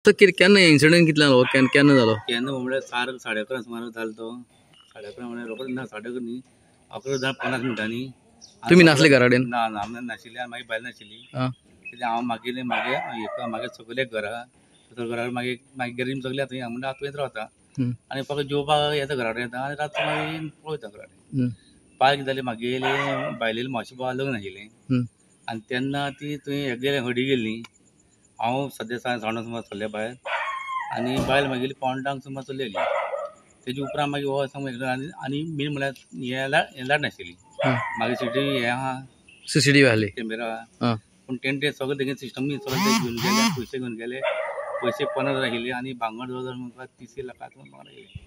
तो केन्ना इन्सिडंट कितले जालो केन्ना जालो केन्ना म्हळ्यार 11:30 सुमार जालो तो 11:30 म्हळ्यार रोखडो ना 11:30 न्ही 11:50 मिनटांनी तुमी नासले घरा कडेन ना ना आमी नाशिल्ले आनी मागीर बायल नाशिल्ली कित्याक हांव मागे सगळे घरा मागीर गेरीम सगळे थंय हांव म्हणटा तुवेंच रावता आनी फकत जेवपाक येता घरा कडेन येता आनी रातचो मागीर पळयता घरा कडेन पाल कितें जालें म्हागेले बायलेले मावशे बाबा लग्न आशिल्लें आनी तेन्ना ती थंय हे गेले हळडी गेल्ली हांव सद्या सावंडा सुमार सरले भायर आनी बायल म्हागेली पावंटांक सुमार चल्लेली तेजे उपरांत मागीर हो सांगू आनी मेन म्हळ्यार हें लायट नाशिल्ली मागीर सिटी हें आहा CCTV आहली कॅमेरा पूण तेणें सगळें तेगे सिस्टम सगळें घेवन गेले पयशे घेवन गेले पयशे 15,000 आशिल्ले आनी भांगर जवळ म्हाका 30 लाखां भांगर आयिल्लें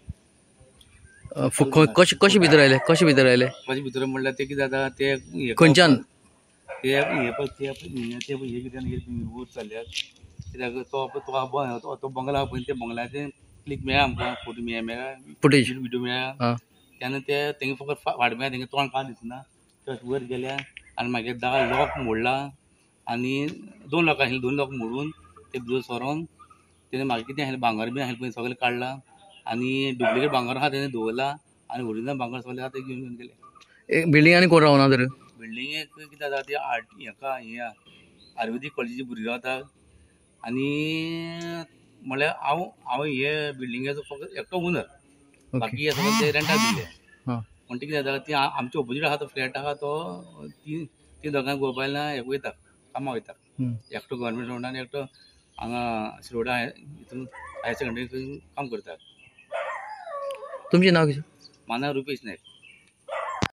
कशें भितर आयले कशें भितर म्हणल्यार ते कितें जाता ते खंयच्यान ते वर चल्ल्यात कित्याक तो बंगला पळय ते बंगल्याचे क्लिक मेळ्ळा आमकां फोटो मेळ्ळा फुटेज व्हिडिओ मेळ्ळा तेन्ना ते तेंगे फकत फाट मेळ्ळा तेंगे तोंड कांय दिसना तशें वयर गेल्या आनी मागीर लॉक मोडला आनी 2 लॉक आशिल्ले 2 लॉक मोडून ते भितर सरोन तेणें म्हाका कितें आशिल्लें भांगर बी आशिल्लें पळय सगळें काडलां आनी डुप्लिकेट भांगर आहा तेणें दवरला आनी ओरिजिनल भांगर सगळें आहा तें घेवन गेले बिल्डिंगांनी कोण रावना तर बिल्डिंगेक कितें जाता ती हें आयुर्वेदीक कॉलेजीची भुरगीं रावतात आनी म्हळ्यार हांव हे बिल्डिंगेचो फकत एकटो ओनर बाकी हे सगळें ते रेंटाक दिल्ले पूण ते कितें जाता ती आमचे ऑपोजीट आहा तो फ्लॅट आहा तो ती दोगांय बायलां हेका वयता कामाक वयता एकटो गव्हर्मेंट स्टुडंट आनी एकटो हांगा शिरोडा हितून हायर सेकंडरी काम करता तुमचें नांव कितें म्हाजें नांव रुपेश नायक